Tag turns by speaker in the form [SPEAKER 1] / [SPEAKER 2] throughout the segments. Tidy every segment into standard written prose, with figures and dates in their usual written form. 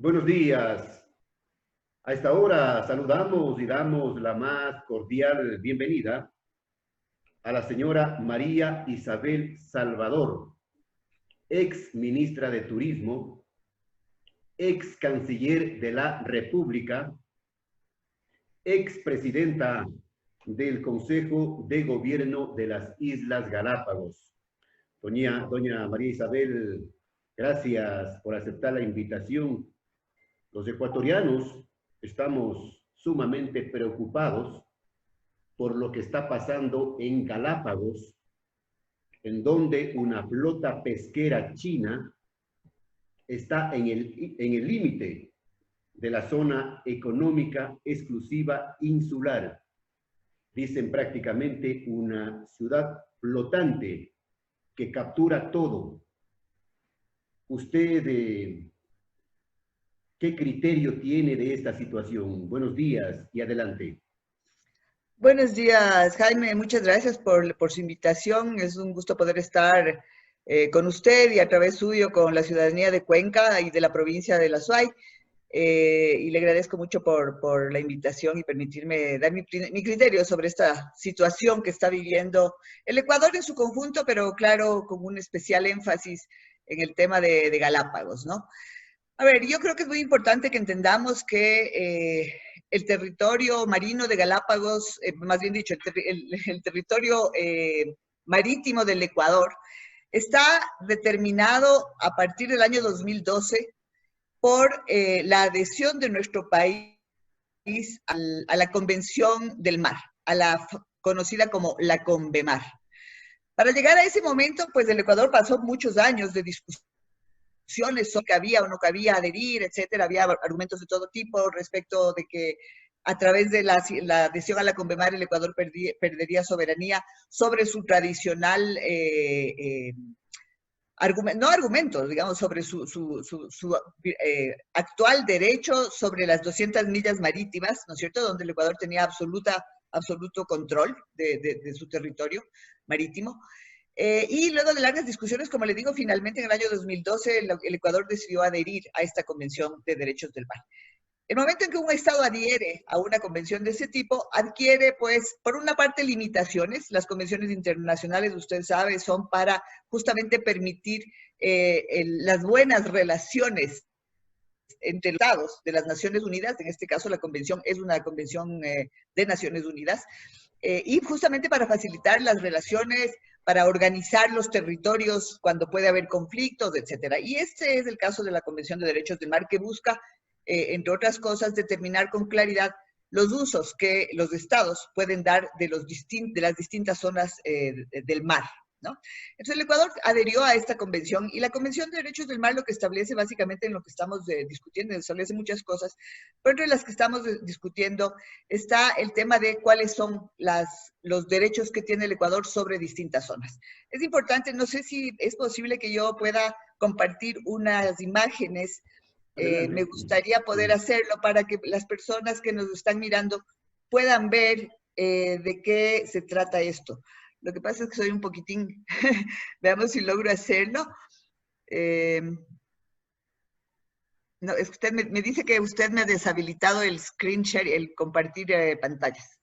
[SPEAKER 1] Buenos días. A esta hora saludamos y damos la más cordial bienvenida a la señora María Isabel Salvador, ex ministra de Turismo, ex canciller de la República, ex presidenta del Consejo de Gobierno de las Islas Galápagos. Doña María Isabel, gracias por aceptar la invitación. Los ecuatorianos estamos sumamente preocupados por lo que está pasando en Galápagos, en donde una flota pesquera china está en el límite de la zona económica exclusiva insular. Dicen prácticamente una ciudad flotante que captura todo. ¿Usted qué criterio tiene de esta situación? Buenos días y adelante.
[SPEAKER 2] Buenos días, Jaime. Muchas gracias por su invitación. Es un gusto poder estar con usted y a través suyo con la ciudadanía de Cuenca y de la provincia de La Suay. Y le agradezco mucho por la invitación y permitirme dar mi criterio sobre esta situación que está viviendo el Ecuador en su conjunto, pero claro, con un especial énfasis en el tema de Galápagos, ¿no? A ver, yo creo que es muy importante que entendamos que el territorio marino de Galápagos, más bien dicho, el territorio marítimo del Ecuador, está determinado a partir del año 2012 por la adhesión de nuestro país a la Convención del Mar, a la conocida como la Convemar. Para llegar a ese momento, pues el Ecuador pasó muchos años de discusión sobre que había o no cabía adherir, etcétera. Había argumentos de todo tipo respecto de que a través de la adhesión a la Convemar el Ecuador perdería soberanía sobre su tradicional, no argumentos, digamos, sobre su actual derecho sobre las 200 millas marítimas, ¿no es cierto?, donde el Ecuador tenía absoluto control de su territorio marítimo. Y luego de largas discusiones, como le digo, finalmente en el año 2012 el Ecuador decidió adherir a esta Convención de Derechos del Mar. El momento en que un Estado adhiere a una convención de ese tipo, adquiere, pues, por una parte, limitaciones. Las convenciones internacionales, usted sabe, son para justamente permitir las buenas relaciones entre los Estados de las Naciones Unidas. En este caso, la convención es una convención de Naciones Unidas. Y justamente para facilitar las relaciones, para organizar los territorios cuando puede haber conflictos, etcétera. Y este es el caso de la Convención de Derechos del Mar, que busca, entre otras cosas, determinar con claridad los usos que los estados pueden dar de las distintas zonas del mar, ¿no? Entonces el Ecuador adherió a esta convención y la Convención de Derechos del Mar lo que establece básicamente en lo que estamos discutiendo, establece muchas cosas, pero entre las que estamos discutiendo está el tema de cuáles son los derechos que tiene el Ecuador sobre distintas zonas. Es importante, no sé si es posible que yo pueda compartir unas imágenes. Me gustaría poder hacerlo para que las personas que nos están mirando puedan ver de qué se trata esto. Lo que pasa es que soy un poquitín, veamos si logro hacerlo. No, es que usted me dice que usted me ha deshabilitado el screen share, el compartir pantallas.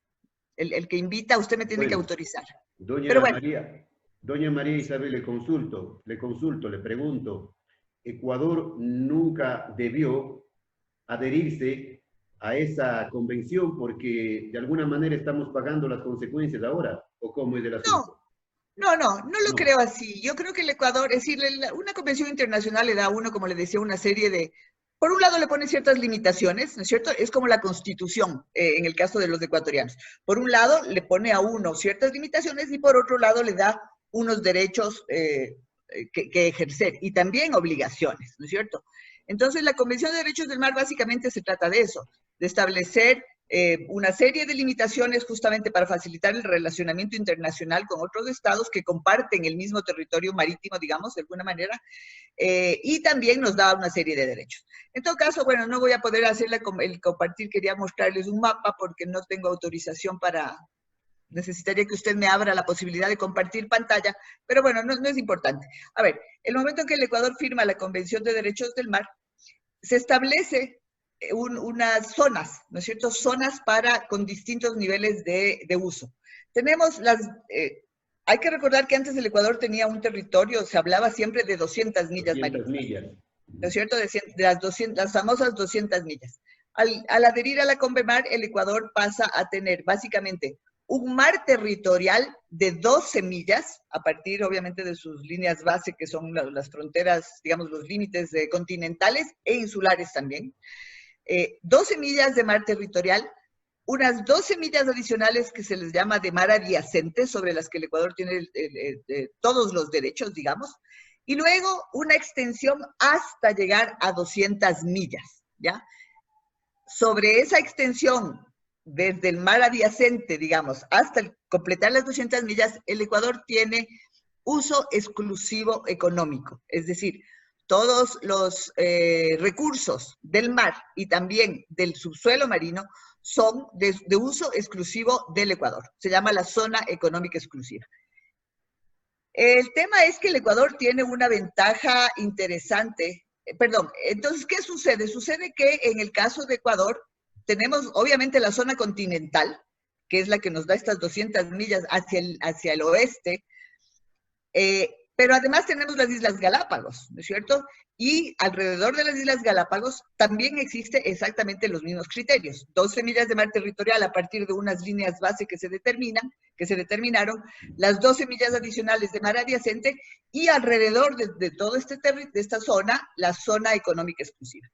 [SPEAKER 2] El que invita, usted me tiene que autorizar.
[SPEAKER 1] Doña María Isabel, le pregunto, Ecuador nunca debió adherirse a esa convención porque de alguna manera estamos pagando las consecuencias ahora, ¿o cómo es del asunto?
[SPEAKER 2] No lo creo así. Yo creo que el Ecuador, es decir, una convención internacional le da a uno, como le decía, una serie de, por un lado le pone ciertas limitaciones, ¿no es cierto? Es como la Constitución en el caso de los ecuatorianos. Por un lado le pone a uno ciertas limitaciones y por otro lado le da unos derechos que ejercer y también obligaciones, ¿no es cierto? Entonces la Convención de Derechos del Mar básicamente se trata de eso, de establecer una serie de limitaciones justamente para facilitar el relacionamiento internacional con otros estados que comparten el mismo territorio marítimo, digamos, de alguna manera, y también nos da una serie de derechos. En todo caso, bueno, no voy a poder hacer el compartir, quería mostrarles un mapa porque no tengo autorización para, necesitaría que usted me abra la posibilidad de compartir pantalla, pero bueno, no es importante. A ver, el momento en que el Ecuador firma la Convención de Derechos del Mar, se establece unas zonas, ¿no es cierto? Zonas con distintos niveles de uso. Tenemos hay que recordar que antes el Ecuador tenía un territorio, se hablaba siempre de 200 millas
[SPEAKER 1] 200
[SPEAKER 2] marítimas,
[SPEAKER 1] millas.
[SPEAKER 2] ¿no es cierto? De las famosas 200 millas. Al adherir a la CONVEMAR, el Ecuador pasa a tener básicamente un mar territorial de 12 millas, a partir obviamente de sus líneas base, que son las fronteras, digamos, los límites continentales e insulares también. 12 millas de mar territorial, unas 12 millas adicionales que se les llama de mar adyacente, sobre las que el Ecuador tiene todos los derechos, digamos, y luego una extensión hasta llegar a 200 millas, ¿ya? Sobre esa extensión, desde el mar adyacente, digamos, hasta completar las 200 millas, el Ecuador tiene uso exclusivo económico, es decir, todos los recursos del mar y también del subsuelo marino son de uso exclusivo del Ecuador. Se llama la zona económica exclusiva. El tema es que el Ecuador tiene una ventaja interesante. Perdón, entonces, ¿qué sucede? Sucede que en el caso de Ecuador tenemos obviamente la zona continental, que es la que nos da estas 200 millas hacia el oeste, pero además tenemos las Islas Galápagos, ¿no es cierto? Y alrededor de las Islas Galápagos también existe exactamente los mismos criterios. 12 millas de mar territorial a partir de unas líneas base que se determinaron, las 12 millas adicionales de mar adyacente y alrededor de todo de esta zona, la zona económica exclusiva.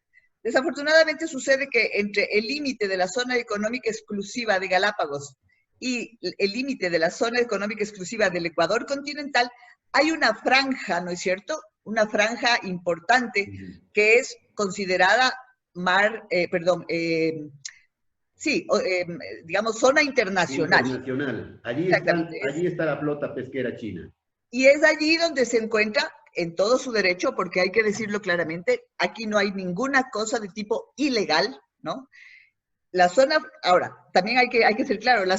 [SPEAKER 2] Desafortunadamente sucede que entre el límite de la zona económica exclusiva de Galápagos y el límite de la zona económica exclusiva del Ecuador continental, hay una franja, ¿no es cierto? Una franja importante que es considerada digamos, zona internacional.
[SPEAKER 1] Internacional.
[SPEAKER 2] Exactamente.
[SPEAKER 1] Allí está la flota pesquera china.
[SPEAKER 2] Y es allí donde se encuentra en todo su derecho, porque hay que decirlo claramente, aquí no hay ninguna cosa de tipo ilegal, ¿no? La zona, ahora, también hay que ser claro, la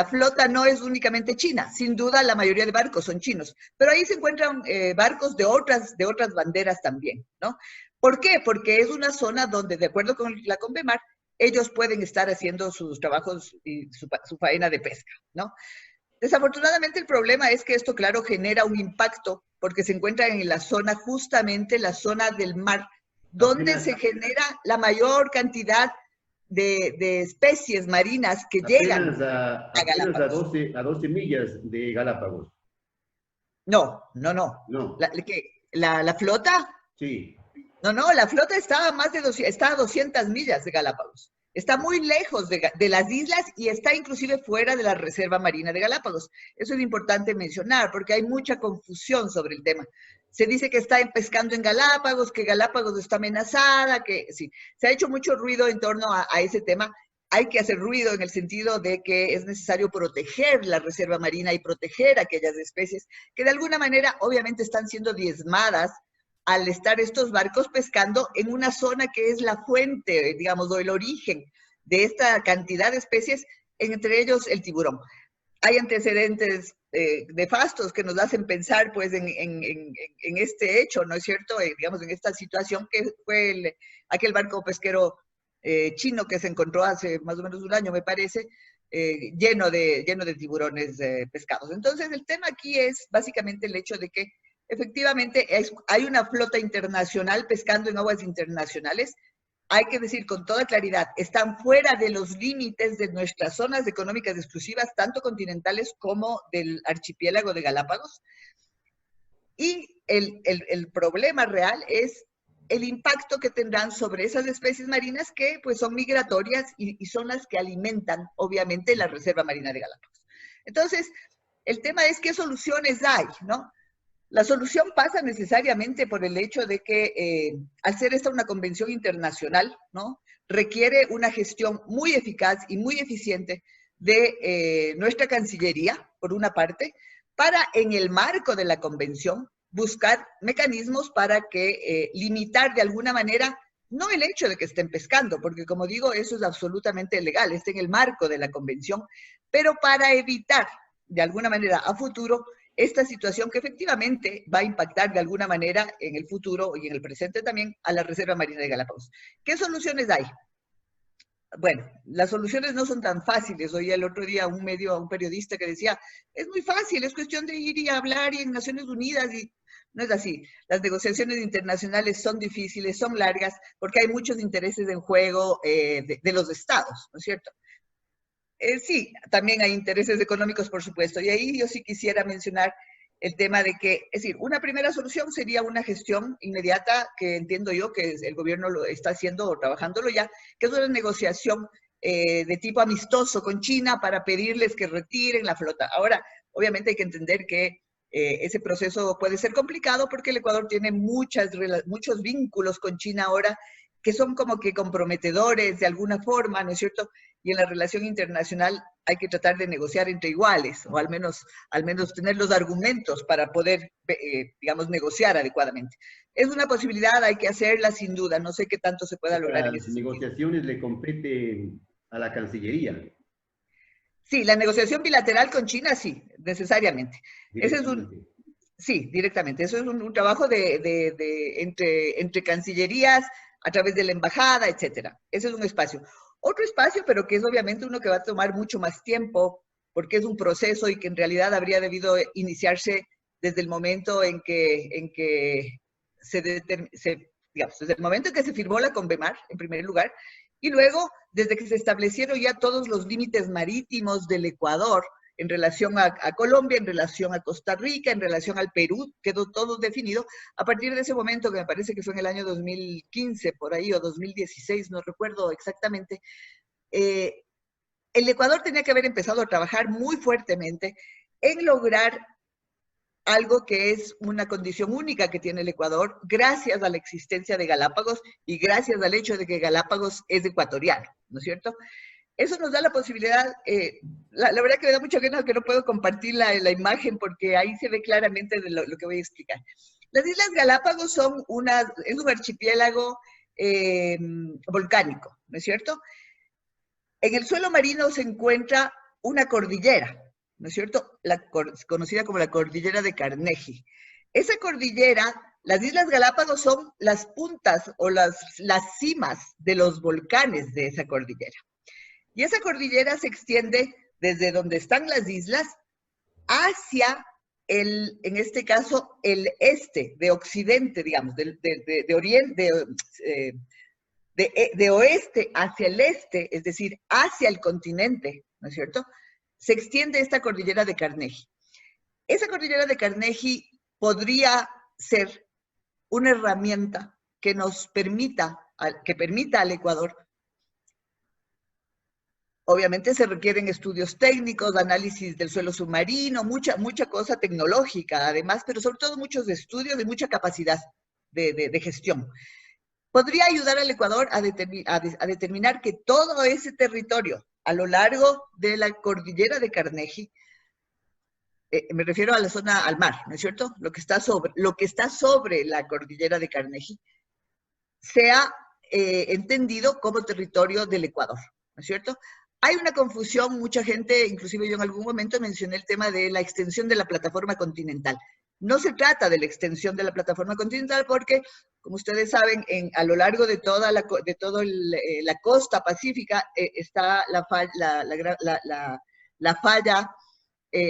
[SPEAKER 2] flota no es únicamente china, sin duda la mayoría de barcos son chinos, pero ahí se encuentran barcos de otras banderas también, ¿no? ¿Por qué? Porque es una zona donde, de acuerdo con la CONVEMAR, ellos pueden estar haciendo sus trabajos y su faena de pesca, ¿no? Desafortunadamente el problema es que esto, claro, genera un impacto, porque se encuentran en la zona, justamente la zona del mar, donde se genera la mayor cantidad de especies marinas que llegan a Galápagos.
[SPEAKER 1] A 12 millas de Galápagos.
[SPEAKER 2] No.
[SPEAKER 1] No.
[SPEAKER 2] ¿La flota?
[SPEAKER 1] Sí.
[SPEAKER 2] No, la flota está a 200 millas de Galápagos. Está muy lejos de las islas y está inclusive fuera de la Reserva Marina de Galápagos. Eso es importante mencionar porque hay mucha confusión sobre el tema. Se dice que está pescando en Galápagos, que Galápagos está amenazada, que sí. Se ha hecho mucho ruido en torno a ese tema. Hay que hacer ruido en el sentido de que es necesario proteger la reserva marina y proteger aquellas especies que de alguna manera obviamente están siendo diezmadas al estar estos barcos pescando en una zona que es la fuente, digamos, o el origen de esta cantidad de especies, entre ellos el tiburón. Hay antecedentes nefastos que nos hacen pensar pues en este hecho, ¿no es cierto? Digamos, en esta situación que fue aquel barco pesquero chino que se encontró hace más o menos un año, me parece, lleno de tiburones pescados. Entonces, el tema aquí es básicamente el hecho de que efectivamente hay una flota internacional pescando en aguas internacionales. Hay que decir con toda claridad, están fuera de los límites de nuestras zonas económicas exclusivas, tanto continentales como del archipiélago de Galápagos. Y el problema real es el impacto que tendrán sobre esas especies marinas que pues son migratorias y son las que alimentan obviamente la Reserva Marina de Galápagos. Entonces, el tema es qué soluciones hay, ¿no? La solución pasa necesariamente por el hecho de que al ser esta una convención internacional, ¿no? Requiere una gestión muy eficaz y muy eficiente de nuestra Cancillería, por una parte, para en el marco de la convención buscar mecanismos para que limitar de alguna manera, no el hecho de que estén pescando, porque como digo, eso es absolutamente legal, está en el marco de la convención, pero para evitar de alguna manera a futuro esta situación que efectivamente va a impactar de alguna manera en el futuro y en el presente también a la Reserva Marina de Galápagos. ¿Qué soluciones hay? Bueno, las soluciones no son tan fáciles. Oí el otro día un periodista que decía, es muy fácil, es cuestión de ir y hablar y en Naciones Unidas, y no es así. Las negociaciones internacionales son difíciles, son largas, porque hay muchos intereses en juego de los estados, ¿no es cierto? Sí, también hay intereses económicos, por supuesto, y ahí yo sí quisiera mencionar el tema de que, es decir, una primera solución sería una gestión inmediata, que entiendo yo que el gobierno lo está haciendo o trabajándolo ya, que es una negociación de tipo amistoso con China para pedirles que retiren la flota. Ahora, obviamente hay que entender que ese proceso puede ser complicado porque el Ecuador tiene muchos vínculos con China ahora que son como que comprometedores de alguna forma, ¿no es cierto? Y en la relación internacional hay que tratar de negociar entre iguales, o al menos tener los argumentos para poder, digamos, negociar adecuadamente. Es una posibilidad, hay que hacerla sin duda, no sé qué tanto se pueda lograr en ese
[SPEAKER 1] Estas
[SPEAKER 2] sentido.
[SPEAKER 1] negociaciones le competen a la Cancillería
[SPEAKER 2] Sí, la negociación bilateral con China, sí, necesariamente. Ese es un,
[SPEAKER 1] directamente.
[SPEAKER 2] sí, directamente. Eso es un trabajo entre cancillerías, a través de la embajada, etcétera. Ese es un espacio. Otro espacio, pero que es obviamente uno que va a tomar mucho más tiempo, porque es un proceso y que en realidad habría debido iniciarse desde el momento en que digamos, desde el momento en que se firmó la Convemar, en primer lugar, y luego desde que se establecieron ya todos los límites marítimos del Ecuador, en relación a Colombia, en relación a Costa Rica, en relación al Perú, quedó todo definido. A partir de ese momento, que me parece que fue en el año 2015, por ahí, o 2016, no recuerdo exactamente, el Ecuador tenía que haber empezado a trabajar muy fuertemente en lograr algo que es una condición única que tiene el Ecuador, gracias a la existencia de Galápagos y gracias al hecho de que Galápagos es ecuatoriano, ¿no es cierto? Eso nos da la posibilidad, la verdad que me da mucha pena que no puedo compartir la imagen porque ahí se ve claramente de lo que voy a explicar. Las Islas Galápagos es un archipiélago volcánico, ¿no es cierto? En el suelo marino se encuentra una cordillera, ¿no es cierto? Conocida como la cordillera de Carnegie. Esa cordillera, las Islas Galápagos son las puntas o las cimas de los volcanes de esa cordillera. Y esa cordillera se extiende desde donde están las islas hacia en este caso, el este, de occidente, digamos, de oriente, de oeste hacia el este, es decir, hacia el continente, ¿no es cierto? Se extiende esta cordillera de Carnegie. Esa cordillera de Carnegie podría ser una herramienta que permita al Ecuador. Obviamente se requieren estudios técnicos, análisis del suelo submarino, mucha cosa tecnológica además, pero sobre todo muchos estudios y mucha capacidad de gestión. Podría ayudar al Ecuador a determinar que todo ese territorio a lo largo de la cordillera de Carnegie, me refiero a la zona al mar, ¿no es cierto? Lo que está sobre la cordillera de Carnegie, sea entendido como territorio del Ecuador, ¿no es cierto? Hay una confusión, mucha gente, inclusive yo en algún momento mencioné el tema de la extensión de la plataforma continental. No se trata de la extensión de la plataforma continental porque, como ustedes saben, a lo largo de toda la costa pacífica está la falla,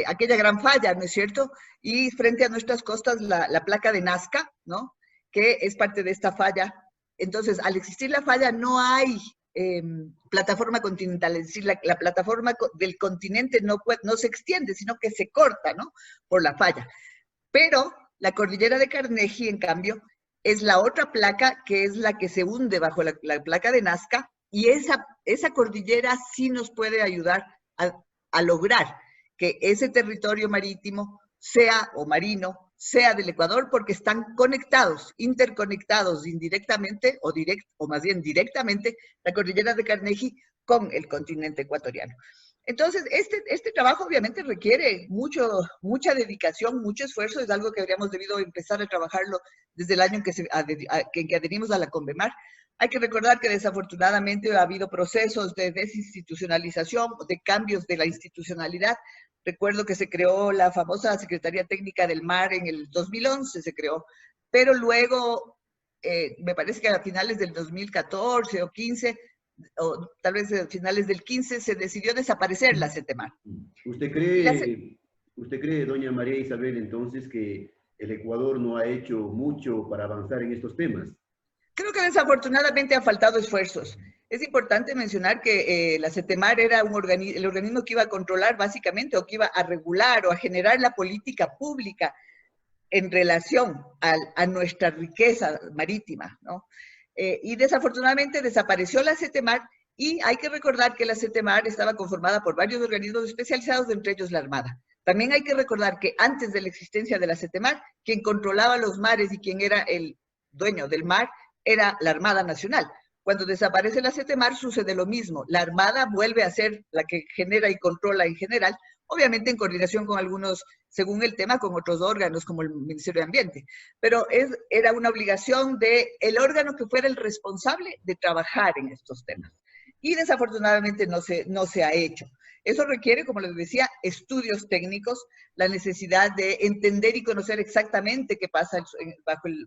[SPEAKER 2] aquella gran falla, ¿no es cierto? Y frente a nuestras costas la placa de Nazca, ¿no? Que es parte de esta falla. Entonces, al existir la falla no hay plataforma continental, es decir, la plataforma del continente no se extiende, sino que se corta, ¿no? Por la falla. Pero la cordillera de Carnegie, en cambio, es la otra placa que es la que se hunde bajo la placa de Nazca, y esa cordillera sí nos puede ayudar a lograr que ese territorio marítimo o marino sea del Ecuador, porque están conectados, interconectados indirectamente o más bien directamente, la cordillera de Carnegie con el continente ecuatoriano. Entonces, este trabajo obviamente requiere mucha dedicación, mucho esfuerzo, es algo que habríamos debido empezar a trabajarlo desde el año en que adherimos a la Convemar, Hay que recordar que desafortunadamente ha habido procesos de desinstitucionalización, de cambios de la institucionalidad. Recuerdo que se creó la famosa Secretaría Técnica del Mar en el 2011, se creó, pero luego, me parece que a finales del 2014 o 15, o tal vez a finales del 15, se decidió desaparecer la CETEMAR.
[SPEAKER 1] ¿Usted cree, doña María Isabel, entonces que el Ecuador no ha hecho mucho para avanzar en estos temas?
[SPEAKER 2] Creo que desafortunadamente han faltado esfuerzos. Es importante mencionar que la CETEMAR era el organismo que iba a controlar básicamente, o que iba a regular o a generar la política pública en relación a nuestra riqueza marítima, ¿no? Y desafortunadamente desapareció la CETEMAR, y hay que recordar que la CETEMAR estaba conformada por varios organismos especializados, entre ellos la Armada. También hay que recordar que antes de la existencia de la CETEMAR, quien controlaba los mares y quien era el dueño del mar era la Armada Nacional. Cuando desaparece la CETEMAR sucede lo mismo. La Armada vuelve a ser la que genera y controla en general, obviamente en coordinación con algunos, según el tema, con otros órganos como el Ministerio de Ambiente. Pero era una obligación del órgano que fuera el responsable de trabajar en estos temas. Y desafortunadamente no se ha hecho. Eso requiere, como les decía, estudios técnicos, la necesidad de entender y conocer exactamente qué pasa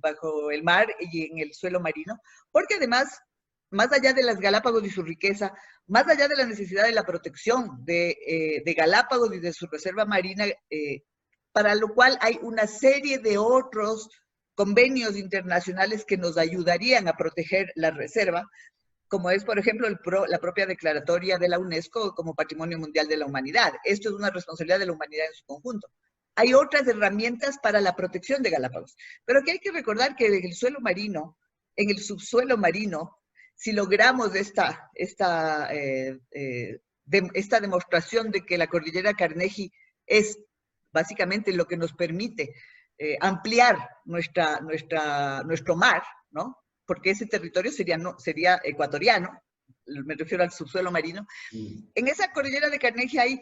[SPEAKER 2] bajo el mar y en el suelo marino, porque además, más allá de las Galápagos y su riqueza, más allá de la necesidad de la protección de Galápagos y de su reserva marina, para lo cual hay una serie de otros convenios internacionales que nos ayudarían a proteger la reserva, como es, por ejemplo, la propia declaratoria de la UNESCO como Patrimonio Mundial de la Humanidad. Esto es una responsabilidad de la humanidad en su conjunto. Hay otras herramientas para la protección de Galápagos, pero aquí hay que recordar que en el suelo marino, en el subsuelo marino, si logramos esta demostración de que la cordillera Carnegie es básicamente lo que nos permite ampliar nuestro mar, ¿no? Porque ese territorio sería ecuatoriano, me refiero al subsuelo marino. En esa cordillera de Carnegie hay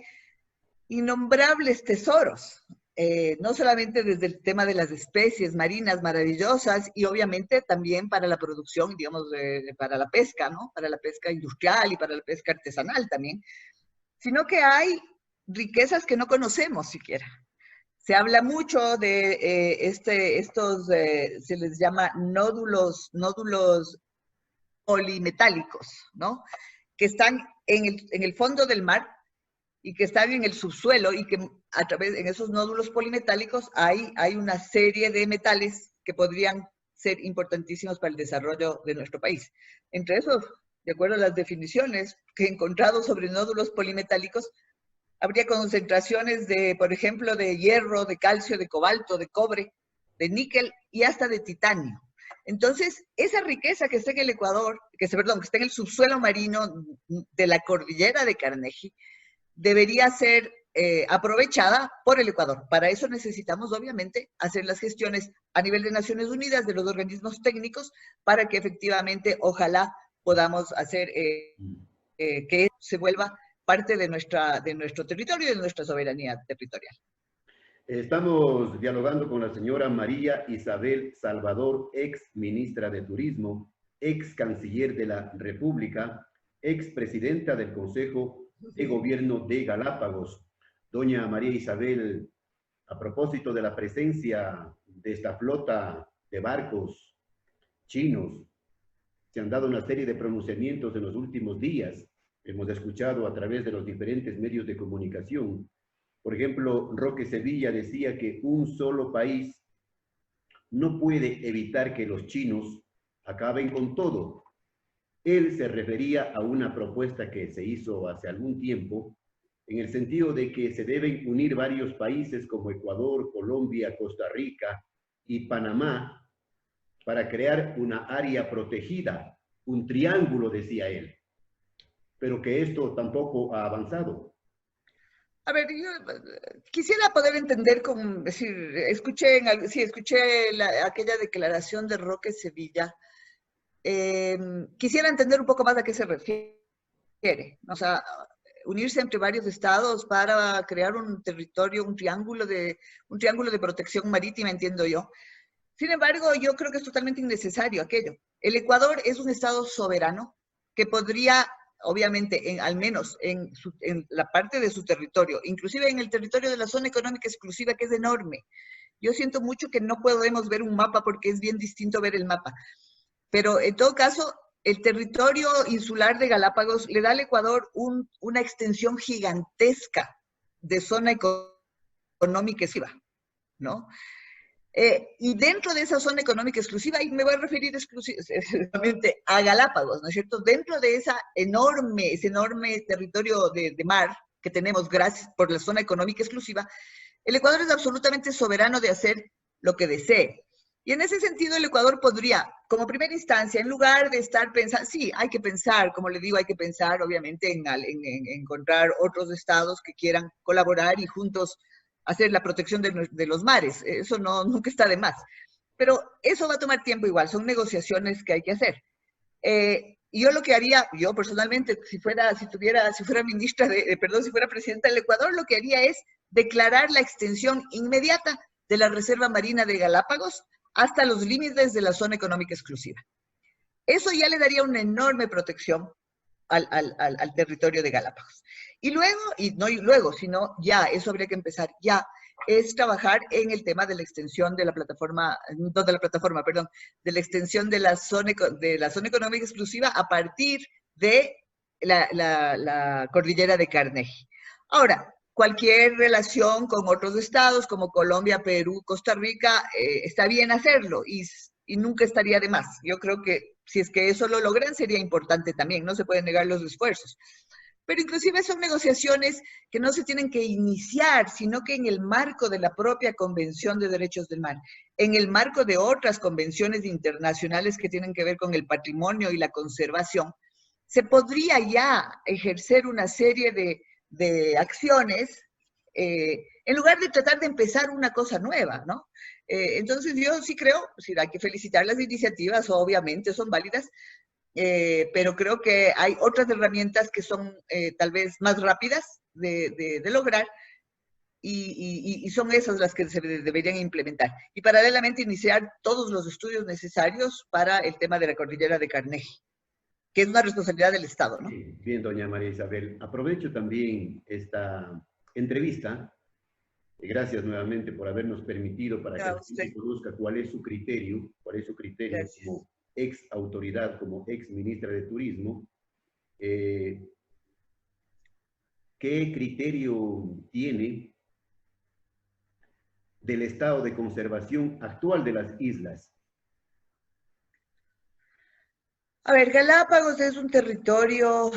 [SPEAKER 2] innombrables tesoros, no solamente desde el tema de las especies marinas maravillosas, y obviamente también para la producción, digamos, para la pesca, ¿no? Para la pesca industrial y para la pesca artesanal también, sino que hay riquezas que no conocemos siquiera. Se habla mucho de estos, se les llama nódulos polimetálicos, ¿no? Que están en el fondo del mar y que están en el subsuelo, y que a través de esos nódulos polimetálicos hay una serie de metales que podrían ser importantísimos para el desarrollo de nuestro país. Entre esos, de acuerdo a las definiciones que he encontrado sobre nódulos polimetálicos, habría concentraciones de, por ejemplo, de hierro, de calcio, de cobalto, de cobre, de níquel y hasta de titanio. Entonces, esa riqueza que está en el Ecuador, que está en el subsuelo marino de la cordillera de Carnegie, debería ser aprovechada por el Ecuador. Para eso necesitamos, obviamente, hacer las gestiones a nivel de Naciones Unidas, de los organismos técnicos, para que efectivamente, ojalá, podamos hacer que se vuelva parte de nuestro territorio y de nuestra soberanía territorial.
[SPEAKER 1] Estamos dialogando con la señora María Isabel Salvador, ex ministra de Turismo, ex canciller de la República, ex presidenta del Consejo de Gobierno de Galápagos. Doña María Isabel, a propósito de la presencia de esta flota de barcos chinos, se han dado una serie de pronunciamientos en los últimos días. Hemos escuchado a través de los diferentes medios de comunicación. Por ejemplo, Roque Sevilla decía que un solo país no puede evitar que los chinos acaben con todo. Él se refería a una propuesta que se hizo hace algún tiempo, en el sentido de que se deben unir varios países como Ecuador, Colombia, Costa Rica y Panamá para crear una área protegida, un triángulo, decía él, pero que esto tampoco ha avanzado.
[SPEAKER 2] A ver, yo quisiera poder entender, como decir, escuché aquella declaración de Roque Sevilla, quisiera entender un poco más a qué se refiere, o sea, unirse entre varios estados para crear un territorio, un triángulo de protección marítima, entiendo yo. Sin embargo, yo creo que es totalmente innecesario aquello. El Ecuador es un estado soberano que podría, obviamente, al menos en la parte de su territorio, inclusive en el territorio de la zona económica exclusiva, que es enorme. Yo siento mucho que no podemos ver un mapa porque es bien distinto ver el mapa. Pero en todo caso, el territorio insular de Galápagos le da al Ecuador una extensión gigantesca de zona económica exclusiva, ¿no? Y dentro de esa zona económica exclusiva, y me voy a referir exclusivamente a Galápagos, ¿no es cierto? Dentro de ese enorme territorio de mar que tenemos gracias por la zona económica exclusiva, el Ecuador es absolutamente soberano de hacer lo que desee. Y en ese sentido, el Ecuador podría, como primera instancia, en lugar de estar pensando, sí, hay que pensar, como le digo, hay que pensar, obviamente, en encontrar otros estados que quieran colaborar y juntos hacer la protección de los mares. Eso nunca está de más. Pero eso va a tomar tiempo igual, son negociaciones que hay que hacer. Y yo lo que haría, yo personalmente, si fuera ministra si fuera presidenta del Ecuador, lo que haría es declarar la extensión inmediata de la Reserva Marina de Galápagos hasta los límites de la zona económica exclusiva. Eso ya le daría una enorme protección al territorio de Galápagos. Y luego, y no luego, sino ya, eso habría que empezar ya, es trabajar en el tema de la extensión de la plataforma, no de la plataforma, perdón, de la extensión de la zona económica exclusiva a partir de la cordillera de Carnegie. Ahora, cualquier relación con otros estados como Colombia, Perú, Costa Rica, está bien hacerlo y nunca estaría de más. Yo creo que si es que eso lo logran sería importante también, no se pueden negar los esfuerzos. Pero inclusive son negociaciones que no se tienen que iniciar, sino que en el marco de la propia Convención de Derechos del Mar, en el marco de otras convenciones internacionales que tienen que ver con el patrimonio y la conservación, se podría ya ejercer una serie de acciones en lugar de tratar de empezar una cosa nueva, ¿no? Entonces yo sí creo, sí, hay que felicitar las iniciativas, obviamente son válidas, pero creo que hay otras herramientas que son tal vez más rápidas de lograr y son esas las que se deberían implementar. Y paralelamente iniciar todos los estudios necesarios para el tema de la cordillera de Carnegie, que es una responsabilidad del Estado, ¿no?
[SPEAKER 1] Bien, doña María Isabel. Aprovecho también esta entrevista. Gracias nuevamente por habernos permitido para que la gente conozca cuál es su criterio
[SPEAKER 2] Gracias.
[SPEAKER 1] como ex autoridad, como ex ministra de Turismo. ¿Qué criterio tiene del estado de conservación actual de las islas?
[SPEAKER 2] A ver, Galápagos es un territorio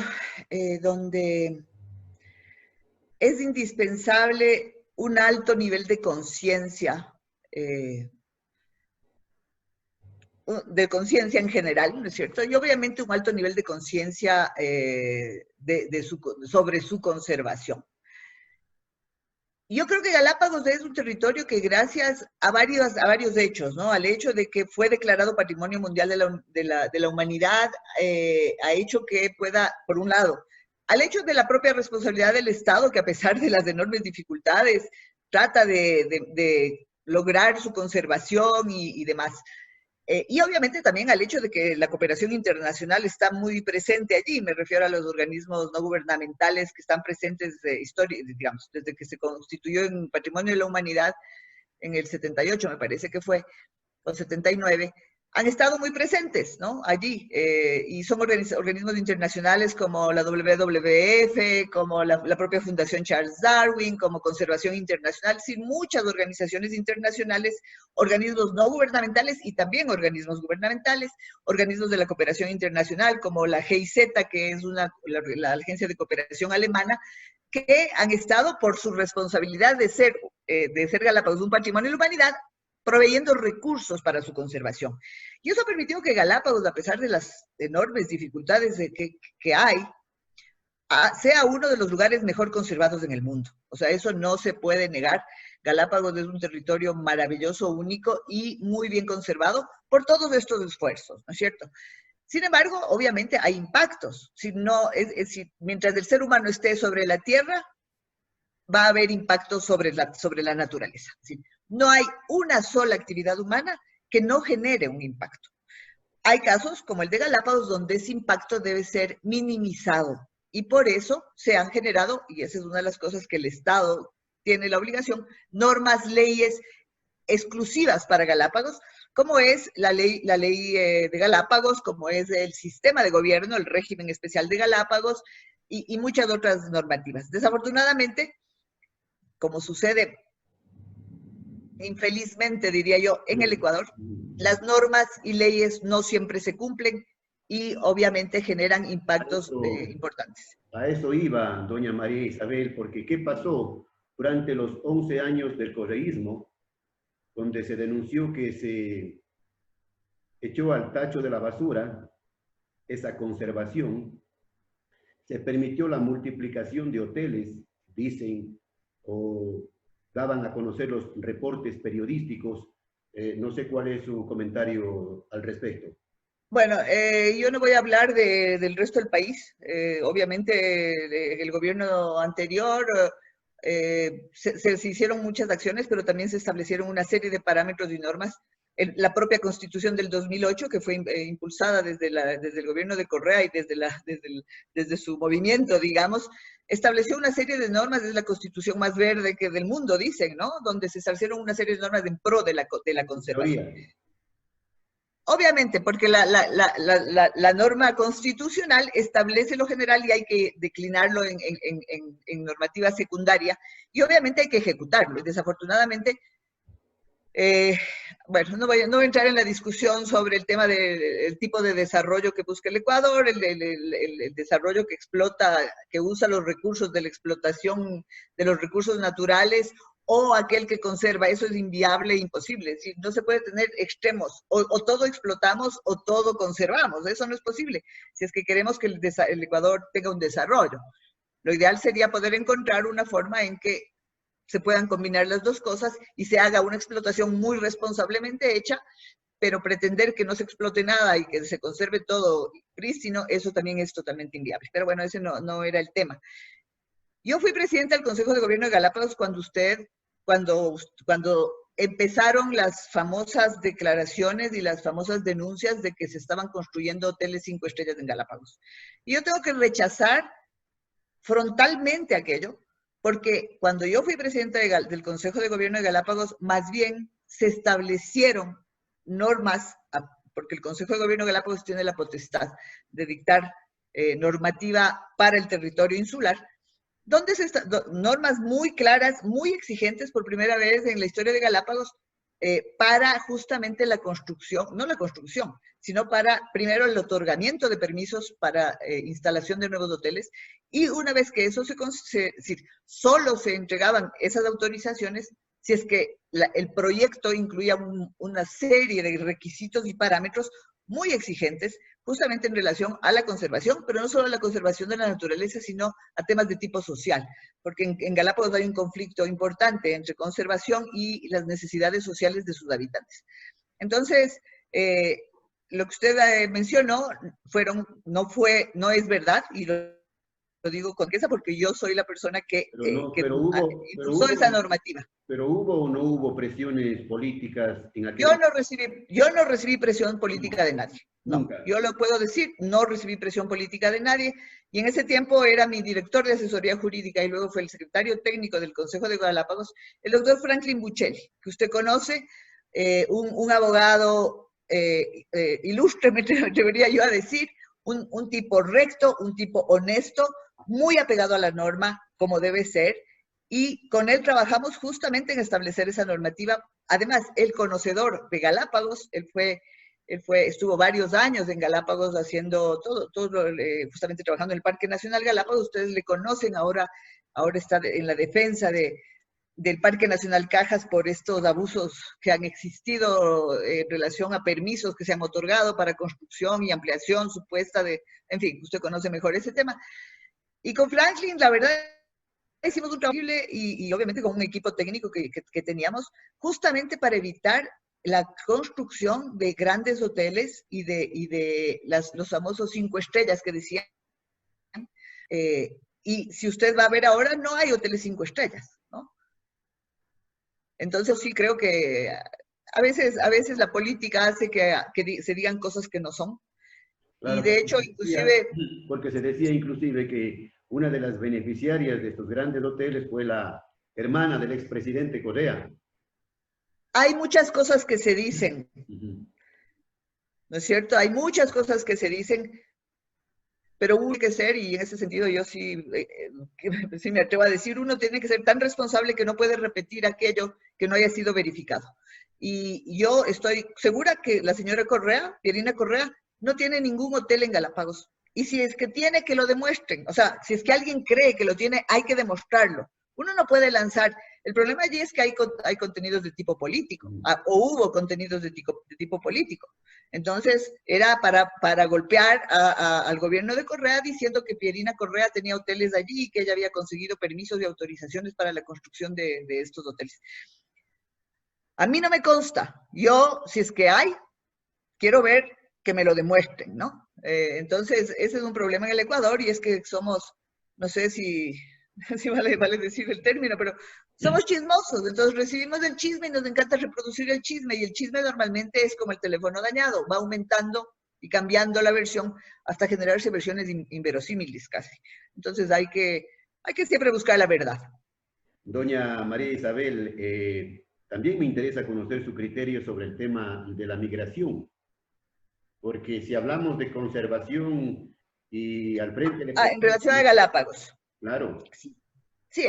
[SPEAKER 2] donde es indispensable un alto nivel de conciencia en general, ¿no es cierto? Y obviamente un alto nivel de conciencia sobre su conservación. Yo creo que Galápagos es un territorio que gracias a varios hechos, ¿no? Al hecho de que fue declarado Patrimonio Mundial de la Humanidad, ha hecho que pueda, por un lado, al hecho de la propia responsabilidad del Estado, que a pesar de las enormes dificultades, trata de lograr su conservación y demás. Y obviamente también al hecho de que la cooperación internacional está muy presente allí, me refiero a los organismos no gubernamentales que están presentes digamos, desde que se constituyó en Patrimonio de la Humanidad en el 78, me parece que fue, o 79, han estado muy presentes, ¿no? Allí, y son organismos internacionales como la WWF, como la propia Fundación Charles Darwin, como Conservación Internacional, sin muchas organizaciones internacionales, organismos no gubernamentales y también organismos gubernamentales, organismos de la cooperación internacional como la GIZ, que es la Agencia de Cooperación Alemana, que han estado por su responsabilidad de ser Galápagos un patrimonio de la humanidad, proveyendo recursos para su conservación. Y eso ha permitido que Galápagos, a pesar de las enormes dificultades que hay, sea uno de los lugares mejor conservados en el mundo. O sea, eso no se puede negar. Galápagos es un territorio maravilloso, único y muy bien conservado por todos estos esfuerzos, ¿no es cierto? Sin embargo, obviamente hay impactos. Mientras el ser humano esté sobre la Tierra, va a haber impactos sobre la naturaleza. ¿Sí? No hay una sola actividad humana que no genere un impacto. hay casos como el de Galápagos donde ese impacto debe ser minimizado y por eso se han generado, y esa es una de las cosas que el Estado tiene la obligación, normas, leyes exclusivas para Galápagos, como es la ley de Galápagos, como es el sistema de gobierno, el régimen especial de Galápagos y muchas otras normativas. Desafortunadamente, como sucede infelizmente, diría yo, en el Ecuador, las normas y leyes no siempre se cumplen y obviamente generan impactos importantes.
[SPEAKER 1] A eso iba doña María Isabel, porque ¿qué pasó durante los 11 años del correísmo, donde se denunció que se echó al tacho de la basura esa conservación? Se permitió la multiplicación de hoteles, dicen, o daban a conocer los reportes periodísticos. No sé cuál es su comentario al respecto.
[SPEAKER 2] Bueno, yo no voy a hablar del resto del país. Obviamente, el gobierno anterior se hicieron muchas acciones, pero también se establecieron una serie de parámetros y normas. La propia Constitución del 2008, que fue impulsada desde el gobierno de Correa y desde su movimiento, digamos, estableció una serie de normas, es la Constitución más verde que del mundo, dicen, ¿no? Donde se establecieron una serie de normas en pro de la conservación. Obviamente, porque la norma constitucional establece lo general y hay que declinarlo en normativa secundaria y obviamente hay que ejecutarlo. Desafortunadamente, bueno, no voy a entrar en la discusión sobre el tema del tipo de desarrollo que busca el Ecuador, el desarrollo que explota, que usa los recursos de la explotación de los recursos naturales o aquel que conserva. Eso es inviable e imposible. Es decir, no se puede tener extremos, o todo explotamos o todo conservamos. Eso no es posible si es que queremos que el Ecuador tenga un desarrollo. Lo ideal sería poder encontrar una forma en que se puedan combinar las dos cosas y se haga una explotación muy responsablemente hecha, pero pretender que no se explote nada y que se conserve todo prístino, eso también es totalmente inviable. Pero bueno, ese no era el tema. Yo fui presidenta del Consejo de Gobierno de Galápagos cuando empezaron las famosas declaraciones y las famosas denuncias de que se estaban construyendo hoteles 5 estrellas en Galápagos. Y yo tengo que rechazar frontalmente aquello, porque cuando yo fui presidenta del Consejo de Gobierno de Galápagos, más bien se establecieron normas, porque el Consejo de Gobierno de Galápagos tiene la potestad de dictar normativa para el territorio insular, donde normas muy claras, muy exigentes por primera vez en la historia de Galápagos, para justamente la construcción, no la construcción, sino para primero el otorgamiento de permisos para instalación de nuevos hoteles, y una vez que eso solo se entregaban esas autorizaciones si es que el proyecto incluía una serie de requisitos y parámetros muy exigentes, justamente en relación a la conservación, pero no solo a la conservación de la naturaleza, sino a temas de tipo social, porque en Galápagos hay un conflicto importante entre conservación y las necesidades sociales de sus habitantes. Entonces, lo que usted mencionó no es verdad, y lo digo con esa porque yo soy la persona que impulsó esa normativa.
[SPEAKER 1] Pero ¿hubo o no hubo presiones políticas en aquel
[SPEAKER 2] Yo no recibí presión política de nadie. No,
[SPEAKER 1] nunca.
[SPEAKER 2] Yo lo puedo decir, no recibí presión política de nadie. Y en ese tiempo era mi director de asesoría jurídica y luego fue el secretario técnico del Consejo de Galápagos, el doctor Franklin Buccelli, que usted conoce, un abogado ilustre, me atrevería yo a decir, un tipo recto, un tipo honesto, muy apegado a la norma, como debe ser, y con él trabajamos justamente en establecer esa normativa. Además, el conocedor de Galápagos, estuvo varios años en Galápagos haciendo justamente trabajando en el Parque Nacional Galápagos. Ustedes le conocen, ahora está en la defensa del Parque Nacional Cajas por estos abusos que han existido en relación a permisos que se han otorgado para construcción y ampliación supuesta en fin, usted conoce mejor ese tema. Y con Franklin, la verdad, hicimos un trabajo increíble y obviamente con un equipo técnico que teníamos, justamente para evitar la construcción de grandes hoteles y de los famosos 5 estrellas que decían. Y si usted va a ver ahora, no hay hoteles 5 estrellas, ¿no? Entonces sí creo que a veces la política hace que se digan cosas que no son.
[SPEAKER 1] Claro,
[SPEAKER 2] Y de hecho, inclusive...
[SPEAKER 1] porque se decía inclusive que una de las beneficiarias de estos grandes hoteles fue la hermana del expresidente Correa.
[SPEAKER 2] Hay muchas cosas que se dicen, ¿no es cierto? Hay muchas cosas que se dicen, pero uno tiene que ser, y en ese sentido yo sí, sí me atrevo a decir, uno tiene que ser tan responsable que no puede repetir aquello que no haya sido verificado. Y yo estoy segura que la señora Correa, Pierina Correa, no tiene ningún hotel en Galápagos. Y si es que tiene, que lo demuestren. O sea, si es que alguien cree que lo tiene, hay que demostrarlo. Uno no puede lanzar. El problema allí es que hay contenidos de tipo político, o hubo contenidos de tipo político. Entonces, era para golpear al gobierno de Correa diciendo que Pierina Correa tenía hoteles allí y que ella había conseguido permisos y autorizaciones para la construcción de estos hoteles. A mí no me consta. Yo, si es que hay, quiero ver que me lo demuestren, ¿no? Entonces, ese es un problema en el Ecuador y es que somos, no sé si vale decir el término, pero somos chismosos, entonces recibimos el chisme y nos encanta reproducir el chisme, y el chisme normalmente es como el teléfono dañado, va aumentando y cambiando la versión hasta generarse versiones inverosímiles casi. Entonces hay que siempre buscar la verdad.
[SPEAKER 1] Doña María Isabel, también me interesa conocer su criterio sobre el tema de la migración, porque si hablamos de conservación y al frente...
[SPEAKER 2] En relación a Galápagos.
[SPEAKER 1] Claro.
[SPEAKER 2] Sí,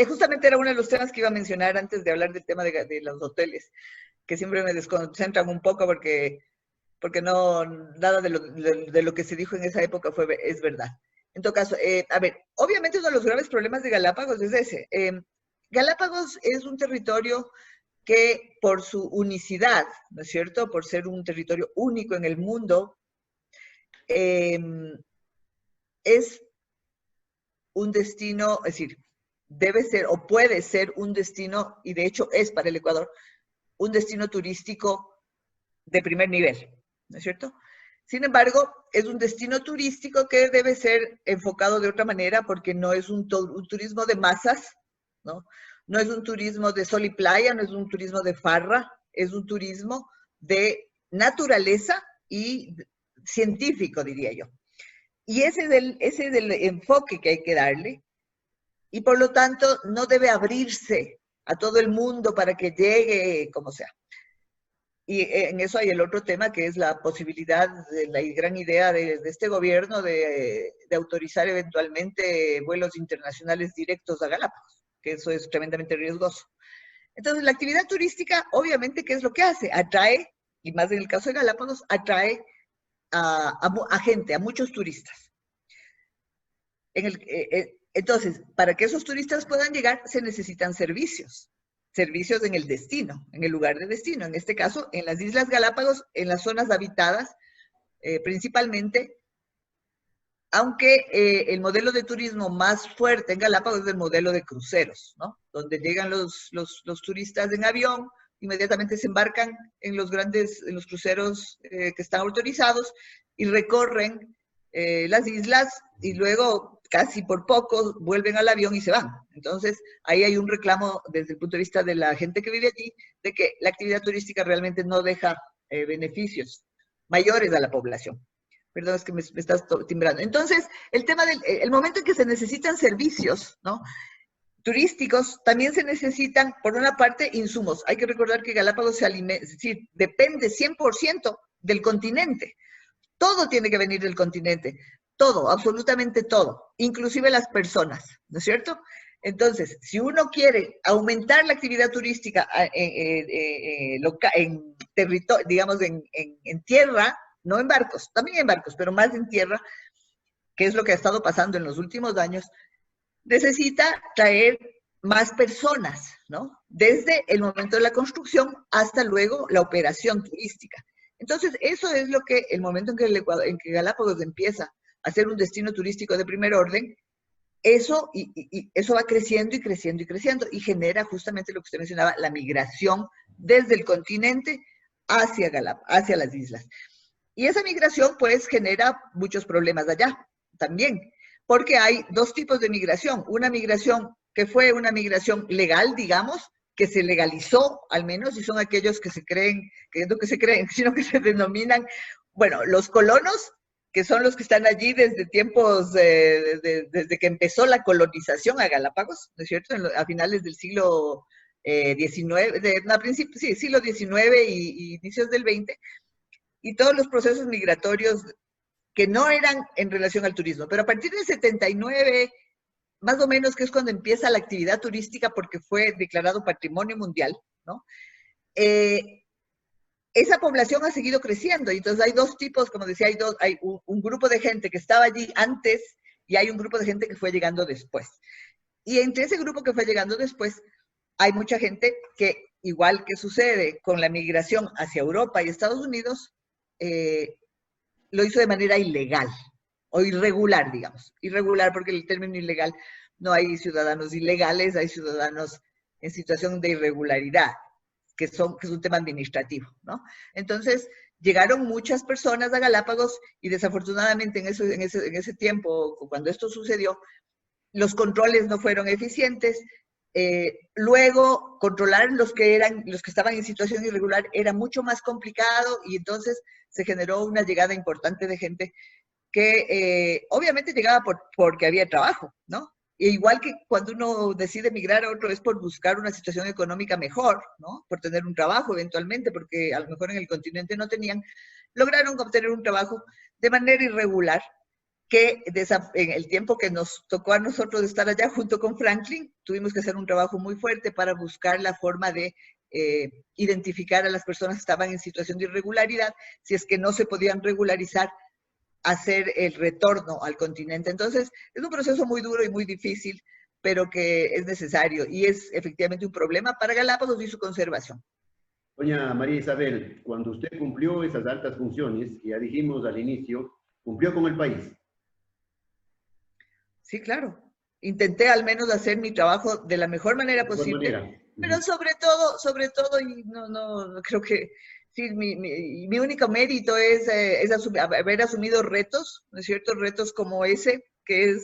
[SPEAKER 2] justamente era uno de los temas que iba a mencionar antes de hablar del tema de los hoteles, que siempre me desconcentran un poco porque no, nada de lo que se dijo en esa época es verdad. En todo caso, a ver, obviamente uno de los graves problemas de Galápagos es ese. Galápagos es un territorio que por su unicidad, ¿no es cierto?, por ser un territorio único en el mundo, es un destino, es decir, debe ser o puede ser un destino, y de hecho es para el Ecuador, un destino turístico de primer nivel, ¿no es cierto? Sin embargo, es un destino turístico que debe ser enfocado de otra manera porque no es un turismo de masas, ¿no? No es un turismo de sol y playa, no es un turismo de farra, es un turismo de naturaleza y científico, diría yo. Y ese es el enfoque que hay que darle, y por lo tanto no debe abrirse a todo el mundo para que llegue como sea. Y en eso hay el otro tema, que es la posibilidad, la gran idea de este gobierno de autorizar eventualmente vuelos internacionales directos a Galápagos, que eso es tremendamente riesgoso. Entonces, la actividad turística, obviamente, ¿qué es lo que hace? Atrae, y más en el caso de Galápagos, atrae a gente, a muchos turistas. Entonces, para que esos turistas puedan llegar, se necesitan servicios en el destino, en el lugar de destino. En este caso, en las Islas Galápagos, en las zonas habitadas, principalmente, aunque el modelo de turismo más fuerte en Galápagos es el modelo de cruceros, ¿no? Donde llegan los turistas en avión, inmediatamente se embarcan en los cruceros que están autorizados y recorren las islas, y luego casi por poco vuelven al avión y se van. Entonces, ahí hay un reclamo desde el punto de vista de la gente que vive allí, de que la actividad turística realmente no deja beneficios mayores a la población. Perdón, es que me estás timbrando. Entonces, el tema el momento en que se necesitan servicios, ¿no?, turísticos, también se necesitan, por una parte, insumos. Hay que recordar que Galápagos es decir, depende 100% del continente. Todo tiene que venir del continente. Todo, absolutamente todo, inclusive las personas, ¿no es cierto? Entonces, si uno quiere aumentar la actividad turística en territorio, digamos, en tierra, no en barcos, también en barcos, pero más en tierra, que es lo que ha estado pasando en los últimos años, necesita traer más personas, ¿no? Desde el momento de la construcción hasta luego la operación turística. Entonces, eso es lo que el momento en que Galápagos empieza a ser un destino turístico de primer orden, eso va creciendo y creciendo y creciendo, y genera justamente lo que usted mencionaba, la migración desde el continente hacia las islas. Y esa migración, pues, genera muchos problemas allá también, porque hay dos tipos de migración. Una migración que fue una migración legal, digamos, que se legalizó al menos, y son aquellos que se creen, que no que se creen, sino que se denominan, bueno, los colonos, que son los que están allí desde tiempos, desde que empezó la colonización a Galápagos, ¿no es cierto? A finales del siglo XIX, sí, siglo XIX y inicios del XX, y todos los procesos migratorios que no eran en relación al turismo. Pero a partir del 79, más o menos, que es cuando empieza la actividad turística porque fue declarado patrimonio mundial, ¿no? Esa población ha seguido creciendo, y entonces hay dos tipos, como decía, hay un grupo de gente que estaba allí antes y hay un grupo de gente que fue llegando después. Y entre ese grupo que fue llegando después, hay mucha gente que, igual que sucede con la migración hacia Europa y Estados Unidos, lo hizo de manera ilegal o irregular, digamos. Irregular porque el término ilegal, no hay ciudadanos ilegales, hay ciudadanos en situación de irregularidad, que es un tema administrativo, ¿no? Entonces, llegaron muchas personas a Galápagos y desafortunadamente en ese tiempo, cuando esto sucedió, los controles no fueron eficientes. Luego, controlar los que estaban en situación irregular era mucho más complicado, y entonces se generó una llegada importante de gente que obviamente llegaba porque había trabajo, ¿no? E igual que cuando uno decide emigrar a otro es por buscar una situación económica mejor, ¿no? Por tener un trabajo eventualmente, porque a lo mejor en el continente no tenían, lograron obtener un trabajo de manera irregular, que en el tiempo que nos tocó a nosotros estar allá junto con Franklin, tuvimos que hacer un trabajo muy fuerte para buscar la forma de identificar a las personas que estaban en situación de irregularidad, si es que no se podían regularizar, hacer el retorno al continente. Entonces, es un proceso muy duro y muy difícil, pero que es necesario, y es efectivamente un problema para Galápagos y su conservación.
[SPEAKER 1] Doña María Isabel, cuando usted cumplió esas altas funciones, ya dijimos al inicio, cumplió con el país.
[SPEAKER 2] Sí, claro. Intenté al menos hacer mi trabajo de la mejor manera posible, pero sobre todo, y no creo que, sí, mi único mérito es haber asumido retos, ¿no es cierto? Retos como ese, que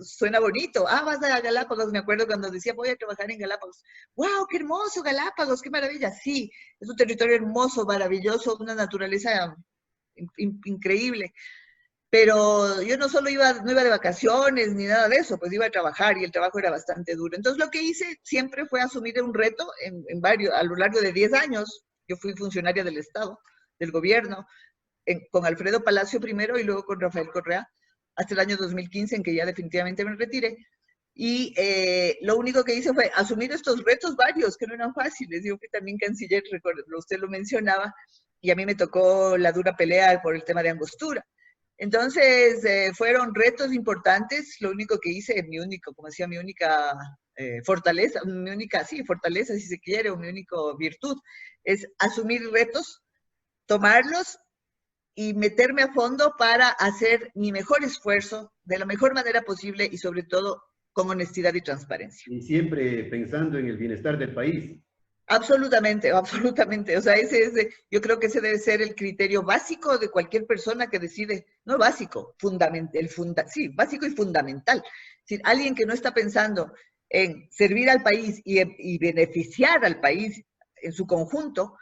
[SPEAKER 2] suena bonito. Ah, vas a Galápagos, me acuerdo cuando decía, voy a trabajar en Galápagos. ¡Wow, qué hermoso Galápagos, qué maravilla! Sí, es un territorio hermoso, maravilloso, una naturaleza increíble. Pero yo no solo no iba de vacaciones ni nada de eso, pues iba a trabajar, y el trabajo era bastante duro. Entonces lo que hice siempre fue asumir un reto a lo largo de 10 años. Yo fui funcionaria del Estado, del gobierno, con Alfredo Palacio primero y luego con Rafael Correa, hasta el año 2015, en que ya definitivamente me retiré. Y lo único que hice fue asumir estos retos varios, que no eran fáciles. Yo fui también canciller, usted lo mencionaba, y a mí me tocó la dura pelea por el tema de Angostura. Entonces, fueron retos importantes. Lo único que hice, como decía, mi única fortaleza, fortaleza si se quiere, o mi única virtud, es asumir retos, tomarlos y meterme a fondo para hacer mi mejor esfuerzo de la mejor manera posible, y sobre todo con honestidad y transparencia.
[SPEAKER 1] Y siempre pensando en el bienestar del país.
[SPEAKER 2] Absolutamente, absolutamente. O sea, yo creo que ese debe ser el criterio básico de cualquier persona que decide, no básico, sí, básico y fundamental. Es decir, alguien que no está pensando en servir al país y beneficiar al país en su conjunto,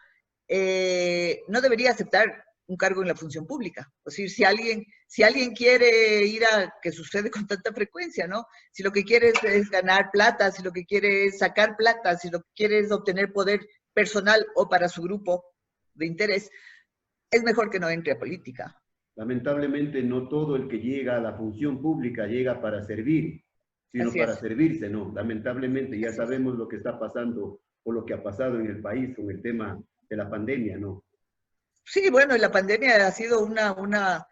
[SPEAKER 2] no debería aceptar un cargo en la función pública. Es decir, si alguien quiere ir que sucede con tanta frecuencia, ¿no? Si lo que quiere es ganar plata, si lo que quiere es sacar plata, si lo que quiere es obtener poder personal o para su grupo de interés, es mejor que no entre a política.
[SPEAKER 1] Lamentablemente, no todo el que llega a la función pública llega para servir, sino para servirse, ¿no? Lamentablemente, ya sabemos lo que está pasando o lo que ha pasado en el país con el tema de la pandemia, ¿no?
[SPEAKER 2] Sí, bueno, la pandemia ha sido una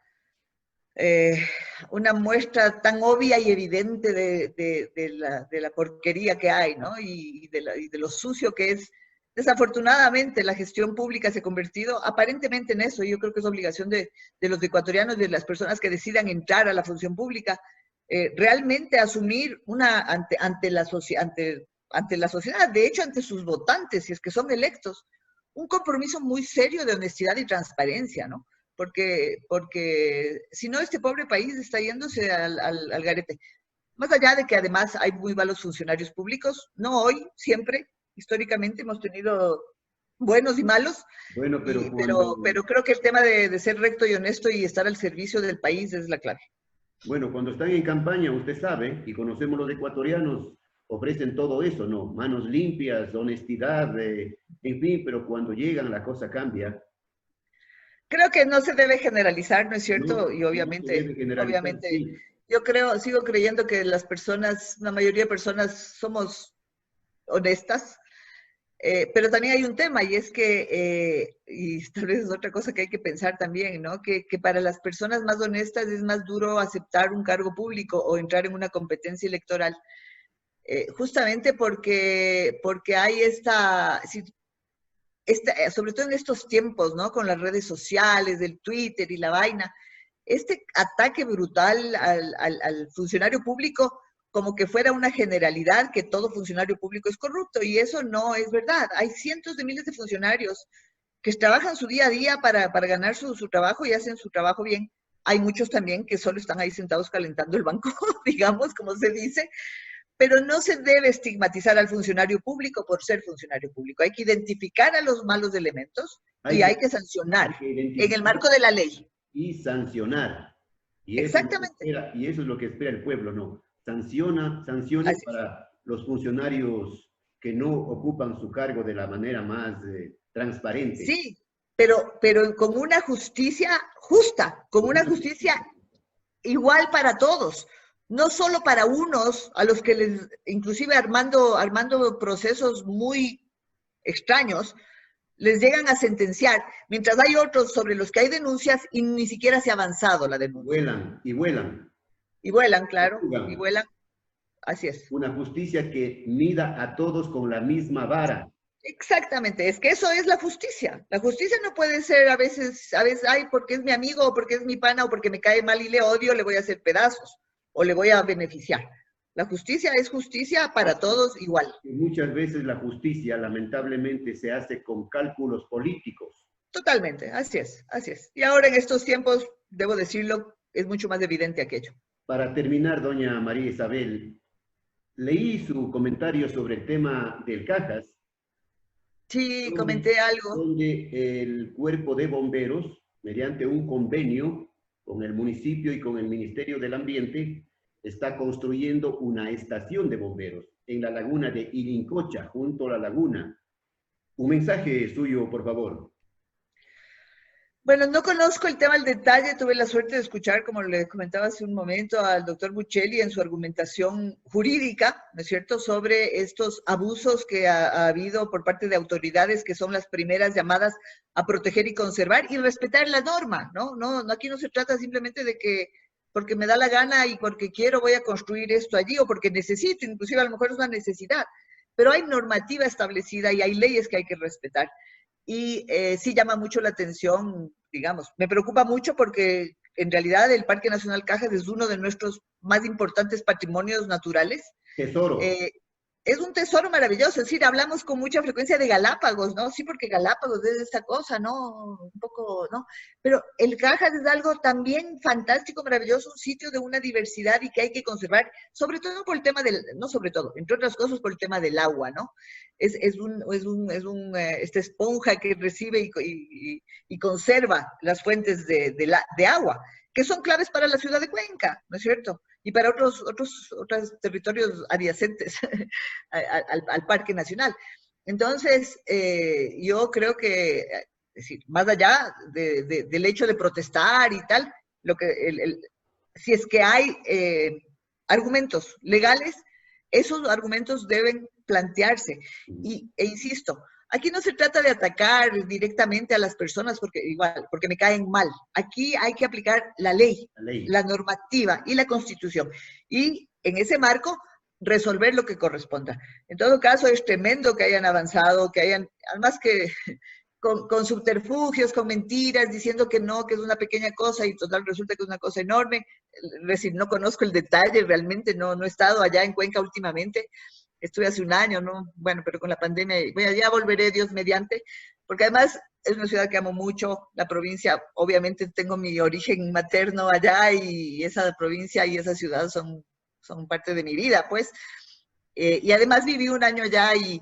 [SPEAKER 2] muestra tan obvia y evidente de la porquería que hay, ¿no? Y de lo sucio que es. Desafortunadamente, la gestión pública se ha convertido aparentemente en eso. Yo creo que es obligación de los ecuatorianos, de las personas que decidan entrar a la función pública, realmente asumir ante la sociedad, de hecho, ante sus votantes, si es que son electos, un compromiso muy serio de honestidad y transparencia, ¿no? Porque si no, este pobre país está yéndose al garete. Más allá de que además hay muy malos funcionarios públicos, no hoy, siempre, Históricamente hemos tenido buenos y malos,
[SPEAKER 1] Bueno,
[SPEAKER 2] pero creo que el tema de ser recto y honesto y estar al servicio del país es la clave.
[SPEAKER 1] bueno, cuando están en campaña, usted sabe, y conocemos los ecuatorianos, ofrecen todo eso, ¿no? Manos limpias, honestidad, en fin, pero cuando llegan la cosa cambia.
[SPEAKER 2] Creo que no se debe generalizar, ¿no es cierto?
[SPEAKER 1] No,
[SPEAKER 2] Y
[SPEAKER 1] no se debe generalizar,
[SPEAKER 2] obviamente,
[SPEAKER 1] sí.
[SPEAKER 2] yo sigo creyendo que las personas, la mayoría de personas somos honestas, pero también hay un tema y es que, y tal vez es otra cosa que hay que pensar también, ¿no? Que para las personas más honestas es más duro aceptar un cargo público o entrar en una competencia electoral, justamente porque hay sobre todo en estos tiempos, ¿no? Con las redes sociales, del Twitter y la vaina, este ataque brutal al funcionario público como que fuera una generalidad que todo funcionario público es corrupto, y eso no es verdad. Hay cientos de miles de funcionarios que trabajan su día a día para ganar su trabajo y hacen su trabajo bien. Hay muchos también que solo están ahí sentados calentando el banco, digamos, como se dice, pero no se debe estigmatizar al funcionario público por ser funcionario público. Hay que identificar a los malos elementos y hay que sancionar
[SPEAKER 1] hay que
[SPEAKER 2] en el
[SPEAKER 1] identificar
[SPEAKER 2] marco de la ley.
[SPEAKER 1] y sancionar.
[SPEAKER 2] Exactamente.
[SPEAKER 1] Y eso es lo que espera el pueblo, ¿no? Sanciones
[SPEAKER 2] Así es.
[SPEAKER 1] para los funcionarios que no ocupan su cargo de la manera más transparente.
[SPEAKER 2] Sí, pero con una justicia justa, con una justicia igual para todos, no solo para unos a los que les, inclusive armando procesos muy extraños, les llegan a sentenciar, mientras hay otros sobre los que hay denuncias y ni siquiera se ha avanzado la denuncia.
[SPEAKER 1] Vuelan y vuelan.
[SPEAKER 2] Y vuelan, claro, y
[SPEAKER 1] Jugan.
[SPEAKER 2] vuelan, así es.
[SPEAKER 1] Una justicia que mida a todos con la misma vara.
[SPEAKER 2] Exactamente, es que eso es la justicia. La justicia no puede ser ay, porque es mi amigo, o porque es mi pana, o porque me cae mal y le odio, le voy a hacer pedazos, o le voy a beneficiar. La justicia es justicia para todos igual.
[SPEAKER 1] Y muchas veces la justicia, lamentablemente, se hace con cálculos políticos.
[SPEAKER 2] Totalmente, así es, así es. Y ahora en estos tiempos, debo decirlo, es mucho más evidente aquello.
[SPEAKER 1] Para terminar, doña María Isabel, leí su comentario sobre el tema del Cajas,
[SPEAKER 2] Sí,
[SPEAKER 1] donde,
[SPEAKER 2] comenté algo.
[SPEAKER 1] donde el cuerpo de bomberos, mediante un convenio con el municipio y con el Ministerio del Ambiente, está construyendo una estación de bomberos en la laguna de Irincocha, junto a la laguna. Un mensaje suyo, por favor.
[SPEAKER 2] Bueno, no conozco el tema al detalle, tuve la suerte de escuchar, como le comentaba hace un momento, al doctor Buccelli en su argumentación jurídica, ¿no es cierto?, sobre estos abusos que ha habido por parte de autoridades que son las primeras llamadas a proteger y conservar y respetar la norma, ¿no? No, aquí no se trata simplemente de que porque me da la gana y porque quiero voy a construir esto allí o porque necesito, inclusive a lo mejor es una necesidad, pero hay normativa establecida y hay leyes que hay que respetar. Y sí llama mucho la atención, digamos, me preocupa mucho porque en realidad el Parque Nacional Cajas es uno de nuestros más importantes patrimonios naturales.
[SPEAKER 1] Tesoro.
[SPEAKER 2] Eh, es un tesoro maravilloso, es decir, hablamos con mucha frecuencia de Galápagos, ¿no? Sí, porque Galápagos es esta cosa, ¿no? Un poco, ¿no? Pero el Cajas es algo también fantástico, maravilloso, un sitio de una diversidad y que hay que conservar, sobre todo por el tema del, no sobre todo, entre otras cosas por el tema del agua, ¿no? Esta esponja que recibe y conserva las fuentes de agua, que son claves para la ciudad de Cuenca, ¿no es cierto? Y para otros territorios adyacentes al Parque Nacional. Entonces, yo creo que, es decir, más allá del hecho de protestar y tal, si es que hay argumentos legales, esos argumentos deben plantearse. E insisto, aquí no se trata de atacar directamente a las personas porque me caen mal. Aquí hay que aplicar la ley, la normativa y la constitución. Y en ese marco, resolver lo que corresponda. En todo caso, es tremendo que hayan avanzado, además que con subterfugios, con mentiras, diciendo que no, que es una pequeña cosa y total resulta que es una cosa enorme. Es decir, no conozco el detalle, realmente no he estado allá en Cuenca últimamente. Estuve hace un año, ¿no? Bueno, pero con la pandemia, bueno, ya volveré, Dios mediante, porque además es una ciudad que amo mucho, la provincia, obviamente tengo mi origen materno allá y esa provincia y esa ciudad son parte de mi vida, pues. Y además viví un año allá y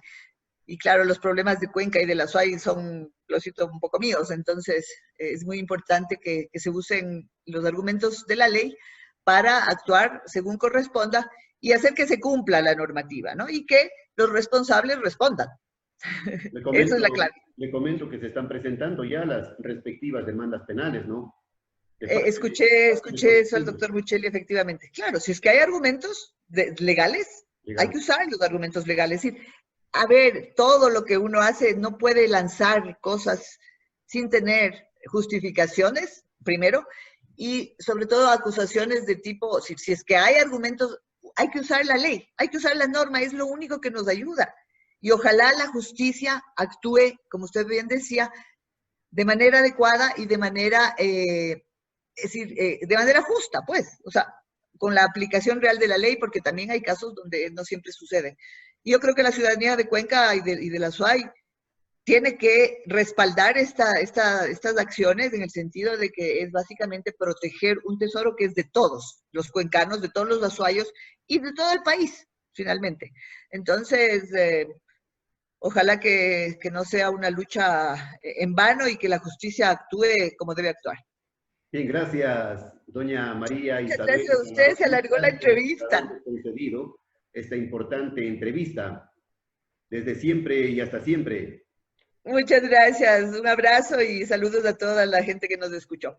[SPEAKER 2] Y claro, los problemas de Cuenca y de la SUAY son, lo siento, un poco míos. Entonces, es muy importante que se usen los argumentos de la ley para actuar según corresponda y hacer que se cumpla la normativa, ¿no? Y que los responsables respondan. Esa es la clave.
[SPEAKER 1] Le comento que se están presentando ya las respectivas demandas penales, ¿no?
[SPEAKER 2] Escuché eso al doctor Buccelli, efectivamente. Claro, si es que hay argumentos legales, hay que usar los argumentos legales. Es decir, a ver, todo lo que uno hace no puede lanzar cosas sin tener justificaciones, primero, y sobre todo acusaciones de tipo, si es que hay argumentos, hay que usar la ley, hay que usar la norma, es lo único que nos ayuda. Y ojalá la justicia actúe, como usted bien decía, de manera adecuada y de manera, es decir, de manera justa, pues, o sea, con la aplicación real de la ley, porque también hay casos donde no siempre sucede. Y yo creo que la ciudadanía de Cuenca y de la SUAY tiene que respaldar estas acciones en el sentido de que es básicamente proteger un tesoro que es de todos los cuencanos, de todos los azuayos y de todo el país, finalmente. Entonces, ojalá que no sea una lucha en vano y que la justicia actúe como debe actuar.
[SPEAKER 1] Bien, gracias, doña María
[SPEAKER 2] Muchas
[SPEAKER 1] Isabel.
[SPEAKER 2] gracias a usted, se alargó la entrevista.
[SPEAKER 1] Concedido esta importante entrevista. Desde siempre y hasta siempre.
[SPEAKER 2] Muchas gracias, un abrazo y saludos a toda la gente que nos escuchó.